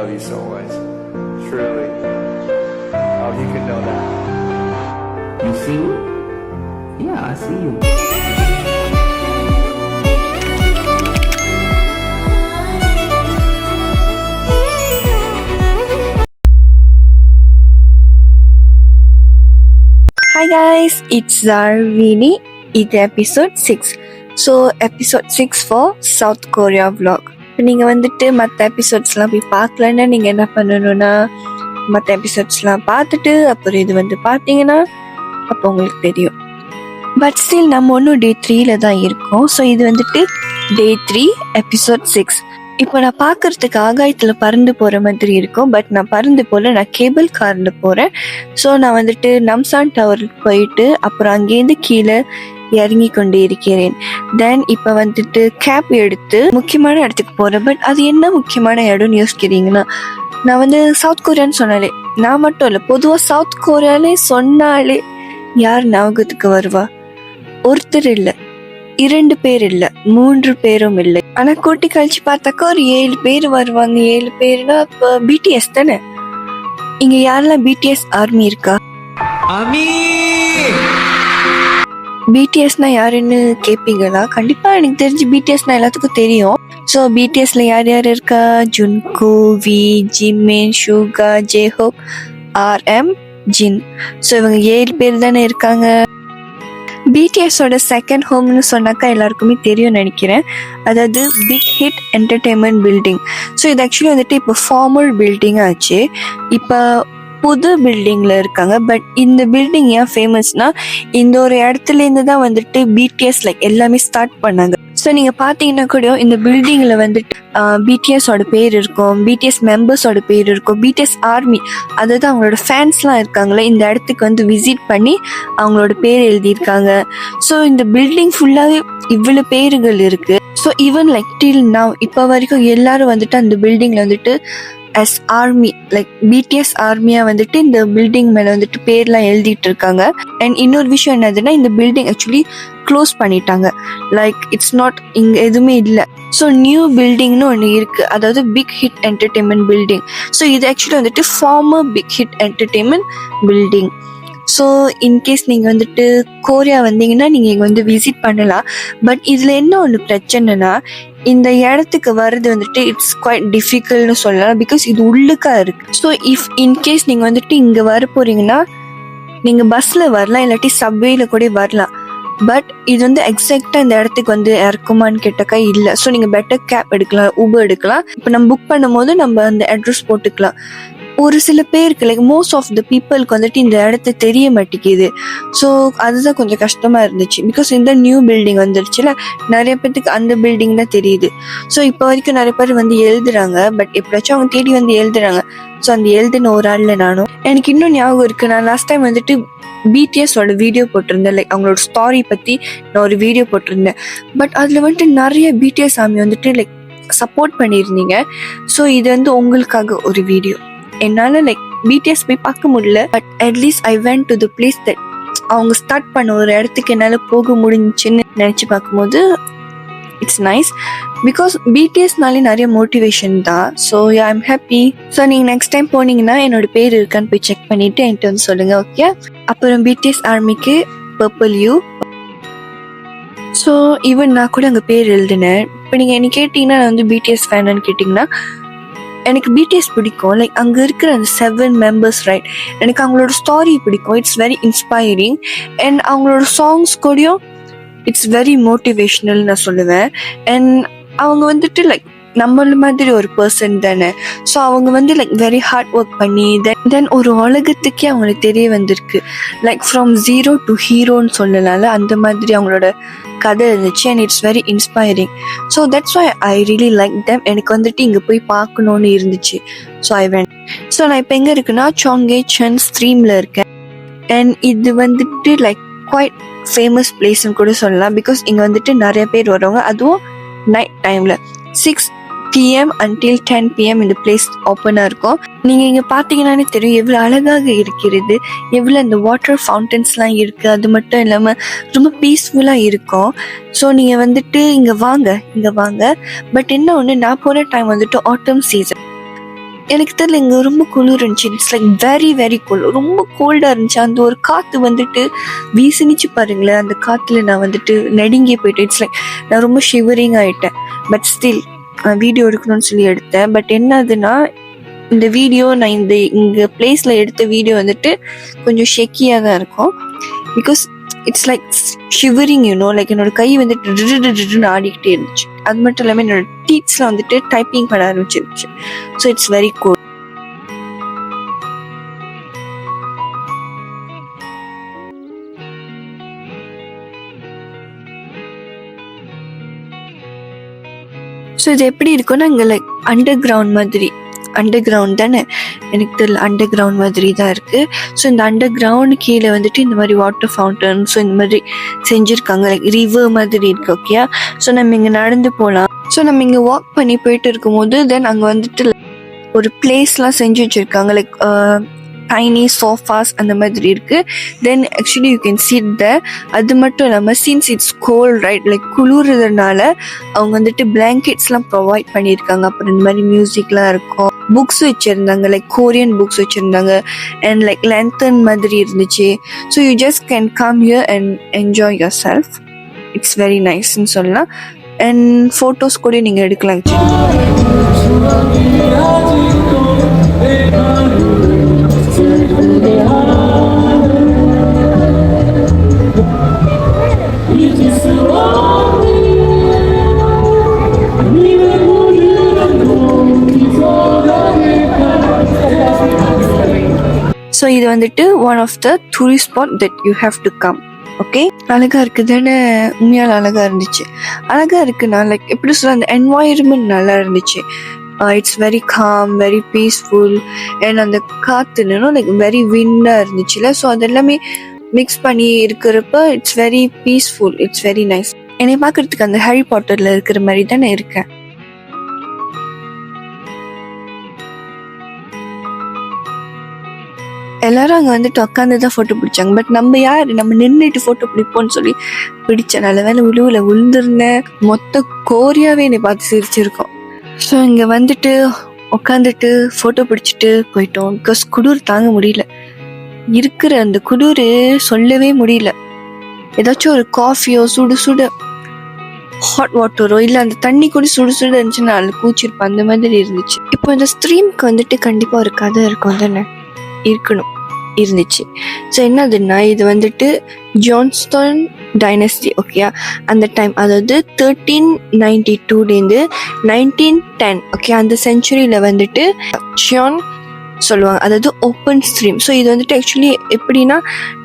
love you so much. Truly. Oh, you can know that. You see me? Yeah, I see you. Hi guys, it's Zarvini. It's episode 6. So episode 6 for South Korea vlog. இப்போ நீங்கள் வந்துட்டு மற்ற எபிசோட்ஸ்லாம் போய் பார்க்கலன்னா நீங்கள் என்ன பண்ணணும்னா மற்ற எபிசோட்ஸ்லாம் பார்த்துட்டு அப்புறம் இது வந்து பார்த்தீங்கன்னா அப்போ உங்களுக்கு தெரியும். பட் ஸ்டில் நம்ம ஒன்றும் டே 3ல தான் இருக்கோம். ஸோ இது வந்துட்டு டே 3 எபிசோட் 6. இப்போ நான் பார்க்கறதுக்கு ஆகாயத்தில் பறந்து போகிற மாதிரி இருக்கும். பட் நான் பறந்து போல, நான் கேபிள் காரில் போகிறேன். ஸோ நான் வந்துட்டு நம்சான் டவருக்கு போயிட்டு அப்புறம் அங்கேருந்து கீழே இறங்கி கொண்டு இருக்கிறேன். தென் இப்போ வந்துட்டு கேப் எடுத்து முக்கியமான இடத்துக்கு போகிறேன். பட் அது என்ன முக்கியமான இடம்னு யோசிக்கிறீங்கன்னா, நான் வந்து சவுத் கொரியான்னு சொன்னாலே, நான் மட்டும் இல்லை, பொதுவாக சவுத் கொரியாலே சொன்னாலே யார் ஞாபகத்துக்கு வருவா? ஒருத்தர் இல்லை, 2 பேர் இல்லை, 3 பேரும் இல்லை. ஆனா கூட்டி கழிச்சு பார்த்தாக்கா ஒரு 7 பேர் வருவாங்க. 7 பேர்னா இப்போ பிடிஎஸ் தானே. இங்க யாரெல்லாம் பிடிஎஸ் ஆர்மி இருக்கா? பிடிஎஸ்னா யாருன்னு கேட்பீங்களா? கண்டிப்பா எனக்கு தெரிஞ்சு பிடிஎஸ்னா எல்லாத்துக்கும் தெரியும். ஸோ பிடிஎஸ்ல யார் யார் இருக்கா? Jungkook, V, Jimin, Suga, J Hope, RM, Jin. So இவங்க 7 பேர் தானே இருக்காங்க. பிடிஎஸோட செகண்ட் ஹோம்னு சொன்னாக்கா எல்லாருக்குமே தெரியும் நினைக்கிறேன். அதாவது Big Hit Entertainment building. So இது ஆக்சுவலி வந்துட்டு இப்போ ஃபார்மல் பில்டிங் ஆச்சு. இப்போ புது பில்டிங்கில் இருக்காங்க. பட் இந்த பில்டிங் ஏன் ஃபேமஸ்னா, இந்த ஒரு இடத்துலேருந்து தான் வந்துட்டு பிடிஎஸ் எல்லாமே ஸ்டார்ட் பண்ணாங்க. ஸோ நீங்கள் பார்த்தீங்கன்னா கூட இந்த பில்டிங்கில் வந்துட்டு பிடிஎஸோட பேர் இருக்கும், பிடிஎஸ் மெம்பர்ஸோட பேர் இருக்கும், பிடிஎஸ் ஆர்மி, அதாவது அவங்களோட ஃபேன்ஸ்லாம் இருக்காங்களே, இந்த இடத்துக்கு வந்து விசிட் பண்ணி அவங்களோட பேர் எழுதியிருக்காங்க. ஸோ இந்த பில்டிங் ஃபுல்லாகவே இவ்வளோ பேர்கள் இருக்குது. ஸோ ஈவன் டில் நவ் இப்போ வரைக்கும் எல்லாரும் வந்துட்டு அந்த பில்டிங்கில் வந்துட்டு as ஆர்மி பிடிஎஸ் ஆர்மியா வந்துட்டு இந்த பில்டிங் மேல வந்துட்டு பேர்லாம் எழுதிட்டு இருக்காங்க. அண்ட் இன்னொரு விஷயம் என்னதுன்னா, இந்த பில்டிங் ஆக்சுவலி க்ளோஸ் பண்ணிட்டாங்க. இட்ஸ் நாட், இங்க எதுவுமே இல்லை. ஸோ நியூ பில்டிங்னு ஒன்று இருக்கு, அதாவது Big Hit Entertainment building. So இது ஆக்சுவலி வந்துட்டு former Big Hit Entertainment building. So in case நீங்கள் வந்துட்டு கோரியா வந்தீங்கன்னா நீங்கள் இங்கே வந்து விசிட் பண்ணலாம். பட் இதில் என்ன ஒன்று பிரச்சனைனா, இந்த இடத்துக்கு வர்றது வந்துட்டு இட்ஸ் குவைட் டிஃபிகல்ட்னு சொல்லலாம். பிகாஸ் இது உள்ளுக்கா இருக்கு. ஸோ இஃப் இன்கேஸ் நீங்கள் வந்துட்டு இங்கே வர போறீங்கன்னா நீங்கள் பஸ்ஸில் வரலாம், இல்லாட்டி சப்வேல கூட வரலாம். பட் இது வந்து எக்ஸாக்டாக இந்த இடத்துக்கு வந்து இறக்குமான்னு கேட்டாக்கா இல்லை. ஸோ நீங்கள் பெட்டர் கேப் எடுக்கலாம், ஊபர் எடுக்கலாம். இப்போ நம்ம புக் பண்ணும் போது நம்ம அந்த அட்ரஸ் போட்டுக்கலாம். ஒரு சில பேருக்கு மோஸ்ட் ஆஃப் த பீப்புளுக்கு வந்துட்டு இந்த இடத்த தெரிய மாட்டேங்குது. ஸோ அதுதான் கொஞ்சம் கஷ்டமாக இருந்துச்சு. பிகாஸ் இந்த நியூ பில்டிங் வந்துருச்சுல, நிறைய பேருக்கு அந்த பில்டிங் தான் தெரியுது. ஸோ இப்போ வரைக்கும் நிறைய பேர் வந்து எழுதுறாங்க. பட் எப்படியாச்சும் அவங்க தேடி வந்து எழுதுறாங்க. ஸோ அந்த எழுதுன ஒரு ஆள்ல நானும். எனக்கு இன்னும் ஞாபகம் இருக்குது, நான் லாஸ்ட் டைம் வந்துட்டு பிடிஎஸோட வீடியோ போட்டிருந்தேன். அவங்களோட ஸ்டாரி பற்றி நான் ஒரு வீடியோ போட்டிருந்தேன். பட் அதில் வந்துட்டு நிறைய பிடிஎஸ் ஆர்மி வந்துட்டு சப்போர்ட் பண்ணியிருந்தீங்க. ஸோ இது வந்து உங்களுக்காக ஒரு வீடியோ. என்னால் பிடிஎஸ் போய் பார்க்க முடியல. But at least I went to the place that அவங்க ஸ்டார்ட் பண்ண ஒரு இடத்துக்கு என்னால் போக முடிஞ்சுன்னு நினச்சி பார்க்கும்போது இட்ஸ் நைஸ். பிகாஸ் பிடிஎஸ்னாலே நிறைய மோட்டிவேஷன் தான். So I am happy. So நீங்கள் நெக்ஸ்ட் டைம் போனீங்கன்னா என்னோட பேர் இருக்கான்னு போய் செக் பண்ணிவிட்டு என்கிட்ட வந்து சொல்லுங்கள், ஓகே? அப்புறம் பிடிஎஸ் ஆர்மிக்கு பர்பிள் யூ. ஸோ ஈவன் நான் கூட அங்கே பேர் எழுதினேன். இப்போ நீங்கள் என்ன கேட்டிங்கன்னா, நான் வந்து பிடிஎஸ் ஃபேனான்னு கேட்டிங்கன்னா, எனக்கு பிடிஎஸ் பிடிக்கும். அங்கே இருக்கிற அந்த 7 மெம்பர்ஸ் ரைட், எனக்கு அவங்களோட ஸ்டாரி பிடிக்கும். It's very inspiring. அண்ட் அவங்களோட சாங்ஸ் கூடயும் இட்ஸ் வெரி மோட்டிவேஷ்னல் நான் சொல்லுவேன். அண்ட் அவங்க வந்துட்டு நம்மள மாதிரி ஒரு பர்சன் தானே. ஸோ அவங்க வந்து வெரி ஹார்ட் ஒர்க் பண்ணி தென் ஒரு உலகத்துக்கே அவங்களுக்கு தெரிய வந்திருக்கு. ஃப்ரம் ஜீரோ டு ஹீரோன்னு சொல்லலாம்ல, அந்த மாதிரி அவங்களோட கதை இருந்துச்சு. And it's very inspiring. So that's why I really like them. எனக்கு வந்துட்டு இங்கே போய் பார்க்கணுன்னு இருந்துச்சு. So I went. ஸோ நான் இப்போ எங்கே இருக்குன்னா, சாங்கே சன் ஸ்ட்ரீமில் இருக்கேன். அண்ட் இது வந்துட்டு குவைட் ஃபேமஸ் பிளேஸ்ன்னு கூட சொல்லலாம். பிகாஸ் இங்கே வந்துட்டு நிறைய பேர் வருவாங்க. அதுவும் நைட் டைமில் 6 PM until 10 PM இந்த பிளேஸ் ஓப்பனாக இருக்கும். நீங்கள் இங்கே பார்த்தீங்கன்னாலே தெரியும் எவ்வளோ அழகாக இருக்கிறது, எவ்வளோ அந்த வாட்டர் ஃபவுண்டன்ஸ்லாம் இருக்குது. அது மட்டும் இல்லாமல் ரொம்ப பீஸ்ஃபுல்லாக இருக்கும். ஸோ நீங்கள் வந்துட்டு இங்கே வாங்க. பட் என்ன ஒன்று, நான் போன டைம் வந்துட்டு ஆட்டம் சீசன். எனக்கு தெரியல, இங்கே ரொம்ப குளிர் இருந்துச்சு. It's like very very cold, ரொம்ப கோல்டாக இருந்துச்சு. அந்த ஒரு காற்று வந்துட்டு வீசினிச்சு பாருங்களேன். அந்த காற்றுல நான் வந்துட்டு நடுங்கி போயிட்டேன். இட்ஸ் லைக் நான் ரொம்ப ஷிவரிங் ஆகிட்டேன். பட் ஸ்டில் வீடியோ எடுக்கணும்னு சொல்லி எடுத்தேன். பட் என்னதுன்னா, இந்த வீடியோ நான் இங்கே பிளேஸில் எடுத்த வீடியோ வந்துட்டு கொஞ்சம் ஷெக்கியாக தான் இருக்கும். Because it's like shivering like என்னோட கை வந்துட்டு ஆடிக்கிட்டே இருந்துச்சு. அது மட்டும் இல்லாமல் என்னோட டீத்ஸ்லாம் வந்துட்டு டைப்பிங் பண்ண ஆரம்பிச்சிருச்சு. So it's very cool. So இது எப்படி இருக்குன்னா, இங்கே லைக் அண்டர் கிரவுண்ட் தானே, எனக்கு தெரியல, அண்டர் கிரவுண்ட் மாதிரி தான் இருக்குது. ஸோ இந்த அண்டர் கிரவுண்ட் கீழே வந்துட்டு இந்த மாதிரி வாட்டர் ஃபவுண்டன், ஸோ இந்த மாதிரி செஞ்சுருக்காங்க. லைக் ரிவர் மாதிரி இருக்கு. ஓகே, ஸோ நம்ம இங்கே நடந்து போகலாம். ஸோ நம்ம இங்கே வாக் பண்ணி போயிட்டு இருக்கும்போது தென் அங்கே வந்துட்டு ஒரு பிளேஸ்லாம் செஞ்சு வச்சுருக்காங்க. லைக் டைனி சோஃபாஸ் அந்த மாதிரி இருக்குது. Then actually you can sit there. அது மட்டும் இல்லாமல் since it's cold right, like குளிர்றதுனால அவங்க வந்துட்டு பிளாங்கெட்ஸ்லாம் ப்ரொவைட் பண்ணியிருக்காங்க. அப்புறம் இந்த மாதிரி மியூசிக்லாம் இருக்கும். புக்ஸ் வச்சுருந்தாங்க, லைக் கொரியன் புக்ஸ் வச்சுருந்தாங்க. அண்ட் லைக் லேண்டர்ன் மாதிரி இருந்துச்சு. So you just can come here and enjoy yourself. It's very நைஸ்ன்னு சொல்லலாம். அண்ட் ஃபோட்டோஸ் கூட நீங்கள் எடுக்கலாம். ஸோ இது வந்துட்டு one of the tourist spot that you have to come. Okay, அழகாக இருக்குதுன்னு உண்மையால் அழகாக இருந்துச்சு. அழகாக இருக்குன்னா லைக் எப்படி சொல்ல, அந்த என்வாயர்மெண்ட் நல்லா இருந்துச்சு. It's very com, very peaceful. And அந்த காற்றுன்னு லைக் வெரி விண்டாக இருந்துச்சுல. ஸோ அது எல்லாமே மிக்ஸ் பண்ணி இருக்கிறப்ப it's very peaceful, it's very nice. என்னை பார்க்குறதுக்கு அந்த ஹாரி பாட்டரில் இருக்கிற மாதிரி தான் நான் இருக்கேன். எல்லாரும் அங்கே வந்துட்டு உட்காந்து தான் ஃபோட்டோ பிடிச்சாங்க. பட் நம்ம நின்றுட்டு ஃபோட்டோ பிடிப்போம்னு சொல்லி பிடிச்ச நல்ல வேலை விழுந்திருந்தேன். மொத்த கோரியாவே என்னை பார்த்து சிரிச்சிருக்கோம். ஸோ இங்கே வந்துட்டு உட்காந்துட்டு ஃபோட்டோ பிடிச்சிட்டு போயிட்டோம். பிகாஸ் குளிர் தாங்க முடியல. இருக்கிற அந்த குளிர் சொல்லவே முடியல. ஏதாச்சும் ஒரு காஃபியோ சுடு ஹாட் வாட்டரோ இல்லை அந்த தண்ணி கூட சுடு இருந்துச்சுன்னா அதில் கூச்சிருப்பேன். அந்த மாதிரி இருந்துச்சு. இப்போ இந்த ஸ்ட்ரீம்க்கு வந்துட்டு கண்டிப்பாக ஒரு கதை இருக்கும் தானே, இருந்துச்சு. ஸோ என்னதுன்னா, இது வந்துட்டு ஜான்ஸ்டன் டைனஸ்டி. ஓகே, அந்த டைம் அதாவது 1392லேருந்து 1910 ஓகே அந்த செஞ்சுரியில் வந்துட்டு ஜியான் சொல்லுவாங்க, அதாவது ஓப்பன் ஸ்ட்ரீம். ஸோ இது வந்துட்டு ஆக்சுவலி எப்படின்னா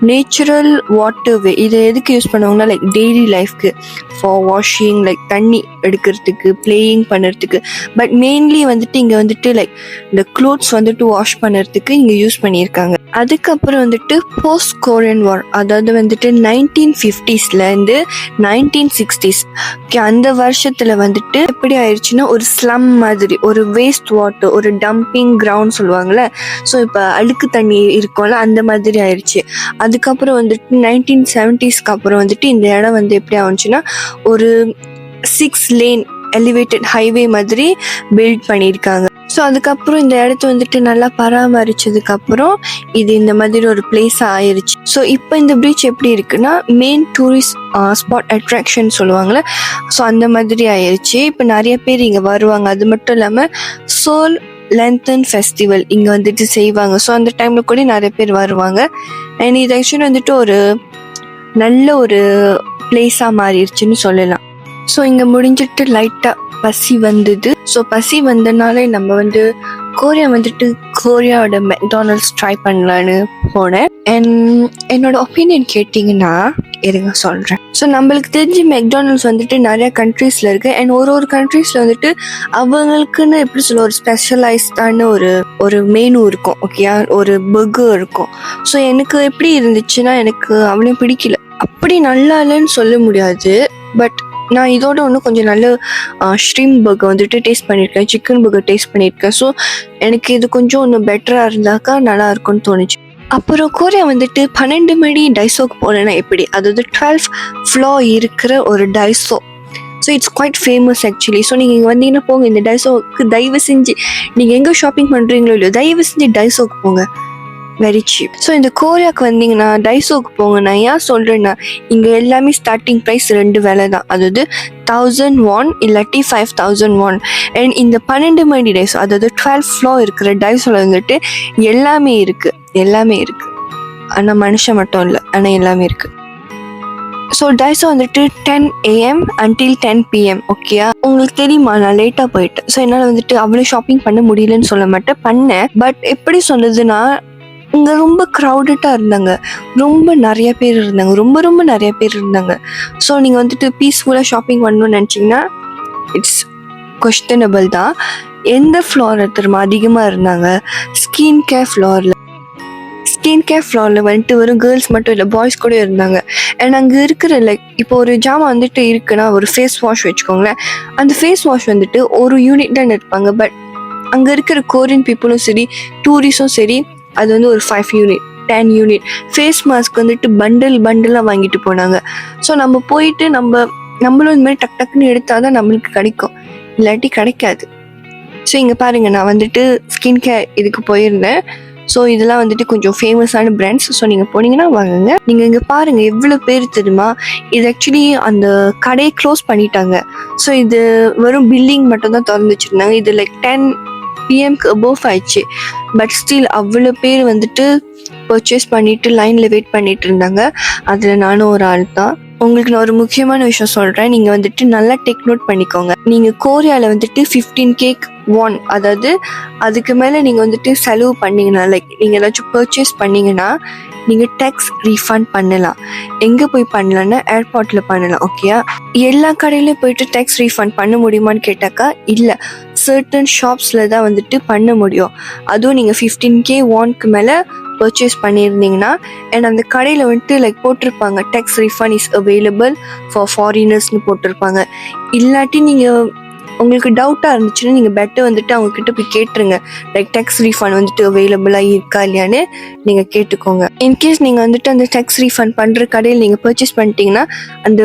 நேச்சுரல் வாட்டர்வே. இதை எதுக்கு யூஸ் பண்ணுவாங்கன்னா லைக் டெய்லி லைஃப்க்கு, ஃபார் வாஷிங், லைக் தண்ணி எடுக்கிறதுக்கு, பிளேயிங் பண்ணுறதுக்கு. பட் மெயின்லி வந்துட்டு இங்கே வந்துட்டு லைக் இந்த க்ளோத்ஸ் வந்துட்டு வாஷ் பண்ணுறதுக்கு இங்கே யூஸ் பண்ணியிருக்காங்க. அதுக்கப்புறம் வந்துட்டு போஸ்ட் கொரியன் வார், அதாவது வந்துட்டு 1950ஸ்லேருந்து 1960s ஓகே அந்த வருஷத்தில் வந்துட்டு எப்படி ஆயிடுச்சுன்னா ஒரு ஸ்லம் மாதிரி, ஒரு வேஸ்ட் வாட்டர், ஒரு டம்பிங் கிரவுண்ட் சொல்லுவாங்கள்ல. ஸோ இப்போ அழுக்கு தண்ணி இருக்கும்ல, அந்த மாதிரி ஆயிடுச்சு. அதுக்கப்புறம் வந்துட்டு 1970ஸ்க்கு அப்புறம் வந்துட்டு இந்த இடம் வந்து எப்படி ஆச்சுன்னா ஒரு 6 லேன் எலிவேட்டட் ஹைவே மாதிரி பில்ட் பண்ணியிருக்காங்க. ஸோ அதுக்கப்புறம் இந்த இடத்த வந்துட்டு நல்லா பராமரிச்சதுக்கப்புறம் இது இந்த மாதிரி ஒரு பிளேஸாக ஆயிடுச்சு. ஸோ இப்போ இந்த பீச் எப்படி இருக்குன்னா மெயின் டூரிஸ்ட் ஸ்பாட் அட்ராக்ஷன் சொல்லுவாங்கள்ல, ஸோ அந்த மாதிரி ஆயிடுச்சு. இப்போ நிறைய பேர் இங்கே வருவாங்க. அது மட்டும் இல்லாமல் சோல் லேண்டர்ன் ஃபெஸ்டிவல் இங்கே வந்துட்டு செய்வாங்க. ஸோ அந்த டைமில் கூட நிறைய பேர் வருவாங்க. அண்ட் இது ஆக்சுவலி வந்துட்டு ஒரு நல்ல ஒரு பிளேஸாக மாறிடுச்சுன்னு சொல்லலாம். ஸோ இங்கே முடிஞ்சிட்டு லைட்டாக பசி வந்தது. ஸோ பசி வந்தனாலே நம்ம வந்து கொரியாவோட மெக்டானல்ட்ஸ் ட்ரை பண்ணலான்னு போனேன். அண்ட் என்னோட ஒப்பீனியன் கேட்டிங்கன்னா இருங்க சொல்கிறேன். ஸோ நம்மளுக்கு தெரிஞ்ச மெக்டானல்ட்ஸ் வந்துட்டு நிறைய கண்ட்ரீஸில் இருக்குது. அண்ட் ஒரு கண்ட்ரீஸில் வந்துட்டு அவங்களுக்குன்னு எப்படி சொல்ல ஒரு ஸ்பெஷலைஸ்டான ஒரு மெனு இருக்கும். ஓகே, ஒரு பர்கர் இருக்கும். ஸோ எனக்கு எப்படி இருந்துச்சுன்னா எனக்கு அவ்வளோ பிடிக்கல. அப்படி நல்லா இல்லைன்னு சொல்ல முடியாது. பட் நான் இதோட இன்னும் கொஞ்சம் நல்ல ஷ்ரீம் பர்கர் வந்துட்டு டேஸ்ட் பண்ணியிருக்கேன், சிக்கன் பர்கர் டேஸ்ட் பண்ணியிருக்கேன். ஸோ எனக்கு இது கொஞ்சம் இன்னும் பெட்டராக இருந்தாக்கா நல்லா இருக்கும்னு தோணுச்சு. அப்புறம் கொரியா வந்துட்டு 12 மணி டைசோக்கு போனேன்னா எப்படி, அதாவது 12 ஃப்ளோர் இருக்கிற ஒரு Daiso. So it's quite famous actually. So நீங்கள் இங்கே வந்தீங்கன்னா போங்க, இந்த டைசோக்கு தயவு செஞ்சு நீங்கள் எங்கே ஷாப்பிங் பண்ணுறீங்களோ இல்லையோ தயவு செஞ்சு டைசோக்கு போங்க, வெரி சீப். ஸோ இந்த கோரியாவுக்கு வந்தீங்கன்னா டைசோக்கு போங்க. நான் ஏன் சொல்கிறேன்னா இங்கே எல்லாமே ஸ்டார்டிங் ப்ரைஸ் 2 விலை தான், அதாவது 1000 won இல்லாட்டி 5000 won. அண்ட் இந்த 12 மணி டைசோ, அதாவது 12 ஃப்ளோர் இருக்கிற டைசோவில் வந்துட்டு எல்லாமே இருக்குது. ஆனால் மனுஷன் மட்டும் இல்லை, ஆனால் எல்லாமே இருக்குது. ஸோ டைசோ வந்துட்டு 10 AM until 10 PM. ஓகேயா, உங்களுக்கு தெரியுமா நான் லேட்டாக போயிட்டேன். ஸோ என்னால் வந்துட்டு அவ்வளோ ஷாப்பிங் பண்ண முடியலன்னு சொல்ல மாட்டேன், பண்ணேன். பட் எப்படி சொன்னதுன்னா இங்கே ரொம்ப க்ரௌடடாக இருந்தாங்க, ரொம்ப நிறைய பேர் இருந்தாங்க. ஸோ நீங்கள் வந்துட்டு பீஸ்ஃபுல்லாக ஷாப்பிங் பண்ணணும்னு நினச்சிங்கன்னா இட்ஸ் கொஸ்டனபிள் தான். எந்த ஃப்ளோர் தெரியுமா அதிகமாக இருந்தாங்க? ஸ்கின் கேர் ஃப்ளோரில் வந்துட்டு வெறும் கேர்ள்ஸ் மட்டும் இல்லை, பாய்ஸ் கூட இருந்தாங்க. அண்ட் அங்கே இருக்கிற இப்போ ஒரு ஜாமான் வந்துட்டு இருக்குன்னா ஒரு ஃபேஸ் வாஷ் வச்சுக்கோங்களேன், அந்த ஃபேஸ் வாஷ் வந்துட்டு ஒரு யூனிட் தான் இருப்பாங்க. பட் அங்கே இருக்கிற கொரியன் பீப்புளும் சரி, டூரிஸ்டும் சரி, அது வந்து ஒரு 5 யூனிட் 10 யூனிட் ஃபேஸ் மாஸ்க் வந்துட்டு பண்டலாக வாங்கிட்டு போனாங்க. ஸோ நம்ம போயிட்டு நம்மளும் இந்த மாதிரி டக்குன்னு எடுத்தால் தான் நம்மளுக்கு கிடைக்கும், இல்லாட்டி கிடைக்காது. ஸோ இங்கே பாருங்கள், நான் வந்துட்டு ஸ்கின் கேர் இதுக்கு போயிருந்தேன். ஸோ இதெல்லாம் வந்துட்டு கொஞ்சம் ஃபேமஸான பிராண்ட்ஸ். ஸோ நீங்கள் போனீங்கன்னா வாங்குங்க. நீங்கள் இங்கே பாருங்கள் எவ்வளோ பேர் தெரியுமா. இது ஆக்சுவலி அந்த கடையை க்ளோஸ் பண்ணிட்டாங்க. ஸோ இது வெறும் பில்லிங் மட்டும் தான் திறந்து வச்சுருந்தாங்க. இது 10 PMக்கு அபோவ் ஆயிடுச்சு. பட் ஸ்டில் அவ்வளோ பேர் வந்துட்டு பர்ச்சேஸ் பண்ணிட்டு லைனில் வெயிட் பண்ணிட்டு இருந்தாங்க. அதில் நானும் ஒரு ஆள் தான். உங்களுக்கு நான் ஒரு முக்கியமான விஷயம் சொல்கிறேன், நீங்கள் வந்துட்டு நல்லா டேக் நோட் பண்ணிக்கோங்க. நீங்கள் கோரியாவில் வந்துட்டு 15K won, அதாவது அதுக்கு மேலே நீங்கள் வந்துட்டு செலவு பண்ணிங்கன்னா, நீங்கள் ஏதாச்சும் பர்ச்சேஸ் பண்ணிங்கன்னா நீங்கள் டேக்ஸ் ரீஃபண்ட் பண்ணலாம். எங்கே போய் பண்ணலான்னா ஏர்போர்ட்டில் பண்ணலாம். ஓகேயா, எல்லா கடையிலையும் போயிட்டு டேக்ஸ் ரீஃபண்ட் பண்ண முடியுமான்னு கேட்டாக்கா இல்லை, சர்டன் ஷாப்ஸில் தான் வந்துட்டு பண்ண முடியும். அதுவும் நீங்கள் 15K wonக்கு மேலே பர்ச்சேஸ் பண்ணியிருந்தீங்கன்னா. அண்ட் அந்த கடையில் வந்துட்டு போட்டிருப்பாங்க tax refund is available for ஃபாரினர்ஸ்னு போட்டிருப்பாங்க. இல்லாட்டி நீங்கள் உங்களுக்கு டவுட்டாக இருந்துச்சுன்னா நீங்கள் பெட்டர் வந்துட்டு அவங்கக்கிட்ட போய் கேட்டுருங்க, டேக்ஸ் ரீஃபண்ட் வந்துட்டு அவைலபிளாக இருக்கா இல்லையான்னு நீங்கள் கேட்டுக்கோங்க. இன்கேஸ் நீங்கள் வந்துட்டு அந்த டேக்ஸ் ரீஃபண்ட் பண்ணுற கடையில் நீங்கள் பர்ச்சேஸ் பண்ணிட்டீங்கன்னா அந்த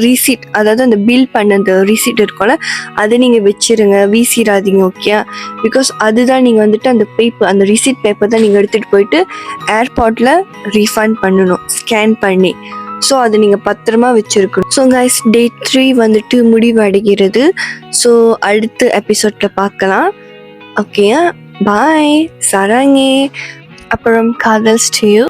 ரீசீட், அதாவது அந்த பில் பண்ண அந்த ரீசீட் இருக்கும்ல, அதை நீங்கள் வச்சிருங்க, வீசிடாதீங்க. ஓகே, பிகாஸ் அதுதான் நீங்கள் வந்துட்டு அந்த பேப்பர், அந்த ரீசீட் பேப்பர் தான் நீங்கள் எடுத்துகிட்டு போயிட்டு ஏர்போர்ட்டில் ரீஃபண்ட் பண்ணணும் ஸ்கேன் பண்ணி. ஸோ அது நீங்கள் பத்திரமா வச்சுருக்கணும். ஸோ கைஸ், Day 3 வந்துட்டு முடிவடைகிறது. ஸோ அடுத்த எபிசோடில் பார்க்கலாம். ஓகே, பாய், சராங்கே, அப்புறம் காதல்ஸ் டு யூ.